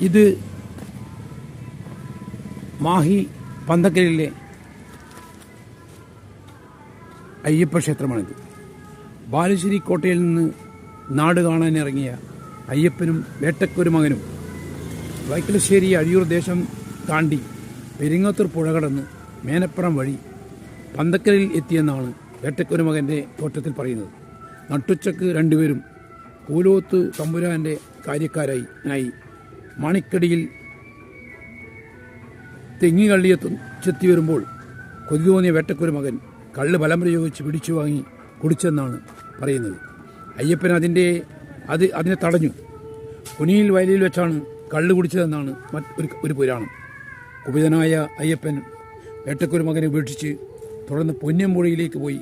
ഇത് മാഹി പന്തക്കലിലെ അയ്യപ്പ ക്ഷേത്രമാണിത്. ബാലുശ്ശേരി കോട്ടയിൽ നിന്ന് നാട് കാണാനിറങ്ങിയ അയ്യപ്പനും വേട്ടക്കൊരു മകനും വൈക്കലശ്ശേരി അഴിയൂർ ദേശം താണ്ടി പെരിങ്ങത്തൂർ പുഴ കടന്ന് മേനപ്പുറം വഴി പന്തക്കലിൽ എത്തിയെന്നാണ് വേട്ടക്കൊരു മകൻ്റെ തോറ്റത്തിൽ പറയുന്നത്. നട്ടുച്ചക്ക് രണ്ടുപേരും കൂലോത്ത് തമ്പുരാൻ്റെ കാര്യക്കാരായി മാണിക്കടിയിൽ തെങ്ങിക്കള്ളിയെത്തി വരുമ്പോൾ കൊതി തോന്നിയ വേട്ടക്കൊരു മകൻ കള്ള് ബലം പ്രയോഗിച്ച് പിടിച്ചു വാങ്ങി കുടിച്ചെന്നാണ് പറയുന്നത്. അയ്യപ്പൻ അതിനെ തടഞ്ഞു. കുനിയിൽ വയലിൽ വെച്ചാണ് കള്ള് കുടിച്ചതെന്നാണ് ഒരു പുരാണം. കുപിതനായ അയ്യപ്പൻ വേട്ടക്കൊരു മകനെ ഉപേക്ഷിച്ച് തുടർന്ന് പൊന്നമ്പുഴയിലേക്ക് പോയി